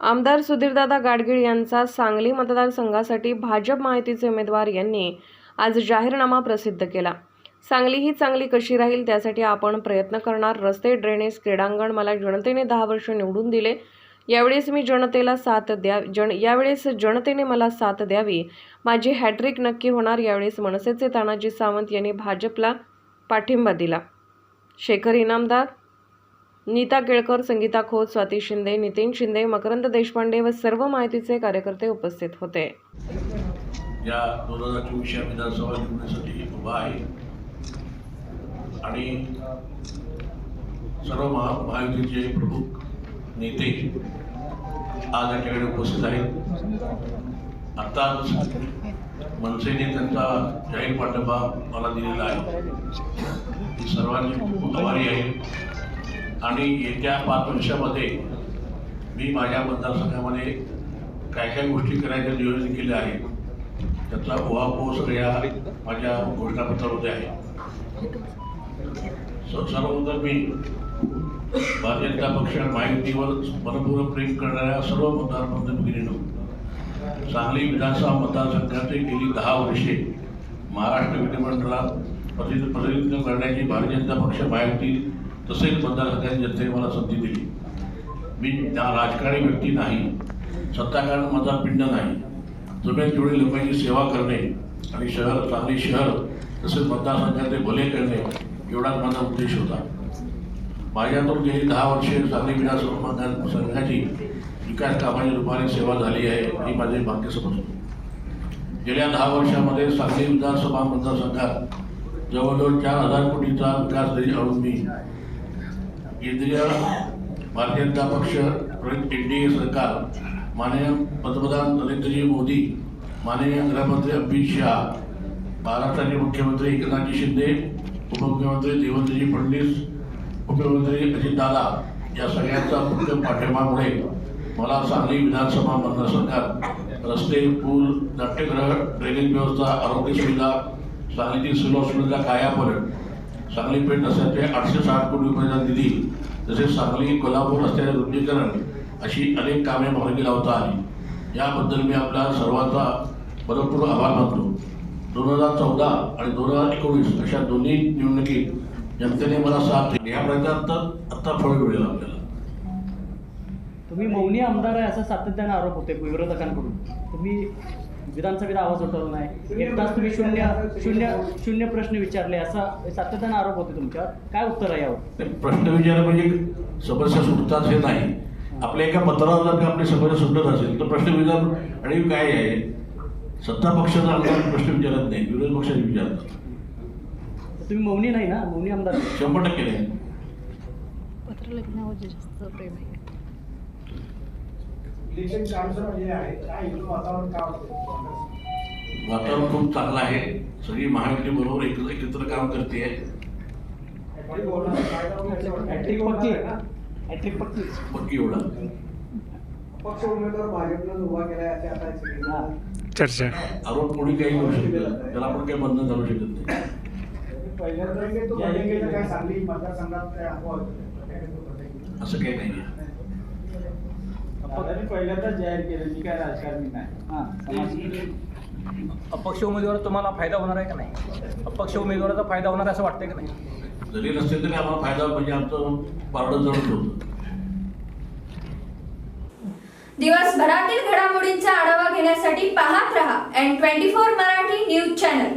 आमदार सुधीरदादा गाडगीळ यांचा सांगली मतदारसंघासाठी भाजप महायुतीचे उमेदवार यांनी आज जाहीरनामा प्रसिद्ध केला। सांगली ही चांगली कशी राहील त्यासाठी आपण प्रयत्न करणार। रस्ते, ड्रेनेज, क्रीडांगण मला जनतेने 10 वर्ष निवडून दिले। यावेळेस जनतेने मला साथ द्यावी। माझी हॅट्रिक नक्की होणार। यावेळेस मनसेचे तानाजी सावंत यांनी भाजपला पाठिंबा दिला। शेखर इनामदार, नीता केळकर, संगीता खोत, स्वाती शिंदे, नितीन शिंदे, मकरंद देशपांडे व सर्व माहितीचे कार्यकर्ते उपस्थित होते। या 2024 विधानसभा निवडणुकीसाठी उभा आहे आणि सर्व महायुतीचे प्रमुख नेते आज याच्याकडे उपस्थित आहेत। आत्ताच मनसेने त्यांचा जाहीर पाठिंबा मला दिलेला आहे। मी सर्वांची खूप आभारी आहे आणि येत्या 5 वर्षामध्ये मी माझ्या मतदारसंघामध्ये काय गोष्टी करायच्या नियोजन केले आहे त्याचा उहापोह सगळ्या माझ्या घोषणापत्रामध्ये आहे। सर्वप्रथम मी भारतीय जनता पक्ष महायुतीवर मनपूर्वक प्रेम करणाऱ्या सर्व मतदार बांधवांनो, सांगली विधानसभा मतदारसंघाचे गेली 10 वर्षे महाराष्ट्र विधिमंडळात प्रतिनिधित्व करण्याची भारतीय जनता पक्ष महायुती तसेच मतदारसंघाची जनतेने मला संधी दिली। मी राजकारणी व्यक्ती नाही, सत्ताकारण माझा पिंड नाही। जमेल तेवढी लोकांची सेवा करणे आणि सांगली शहर तसेच मतदारसंघाचे भले करणे एवढाच माझा उद्देश होता। माझ्यातून गेली 10 वर्षे सांगली विधानसभा मतदारसंघाची विकास कामाच्या रूपाने सेवा झाली आहे ही माझे भाग्य समजतो। गेल्या 10 वर्षामध्ये सांगली विधानसभा मतदारसंघात जवळजवळ 4000 कोटीचा विकास निधी आणून मी केंद्रीय भारतीय जनता पक्ष NDA सरकार, माननीय पंतप्रधान नरेंद्रजी मोदी, माननीय गृहमंत्री अमित शहा, महाराष्ट्राचे मुख्यमंत्री एकनाथजी शिंदे, उपमुख्यमंत्री देवेंद्रजी फडणवीस, मुख्यमंत्री अजितदादा या सगळ्यांचा मुख्य पाठिंब्यामुळे मला सांगली विधानसभा मतदारसंघात रस्ते, पूल, नाट्यगृह, ड्रेनेज व्यवस्था, आरोग्य सुविधा, सांगलीतील सिव्हिल हॉस्पिटलचा कायापालट, सांगली पेठ रस्त्याचे 860 कोटी रुपयांचा निधी, तसेच सांगली कोल्हापूर रस्त्याचे रुंदीकरण अशी अनेक कामे मार्गी लावता आली। याबद्दल मी आपल्या सर्वांचा मनपूर्वक आभार मानतो। 2014 आणि 2019 अशा दोन्ही निवडणुकीत जनतेने मला साथ दिली। या प्रयत्नात आता फळ मिळेल आपल्याला। तुम्ही मौनी आमदार आहे असा सातत्याने आरोप होते विरोधकांकडून। तुम्ही विधानसभेत आवाज उठवला नाही, एक तास तुम्ही शून्य प्रश्न विचारले असा सातत्याने आरोप होते तुमच्यावर। काय उत्तर आहे यावर? प्रश्न विचारले म्हणजे समस्या सुटतात हे नाही। आपल्या एका पत्रावर जर का आपली समस्या सुटत असेल तर प्रश्न विचार आणि काय आहे, सत्ता पक्षाचा आमदार प्रश्न विचारत नाही, विरोधी पक्षाचे विचारतात। तुम्ही मौनी नाही ना? मौनी आमदार 100% नाही। पत्र लिखण्यावर जास्त प्रेम आहे। वातावरण खूप चांगलं आहे। सगळी महायुती बरोबर एकत्र काम करते आहे। पक्की एवढा पक्ष उमेदवार भाजपनं उभा केला चर्चा आरोप कोणी काही करू शकतं, त्याला आपण काही बंधन घालू शकत नाही। असं काही नाही आहे। पहिल्यांदाच जाहीर केलं, मी काय राजकारणी नाही। अपक्ष उमेदवार तुम्हाला फायदा होणार आहे का नाही? अपक्ष उमेदवाराचा फायदा होणार असं वाटतंय का नाही? जरी नसते तरी आम्हाला फायदा म्हणजे आमचं पारडं जडत होतं। दिवसभरातील घडामोडींचा आढावा घेण्यासाठी पाहत रहा N24 मराठी न्यूज चॅनल।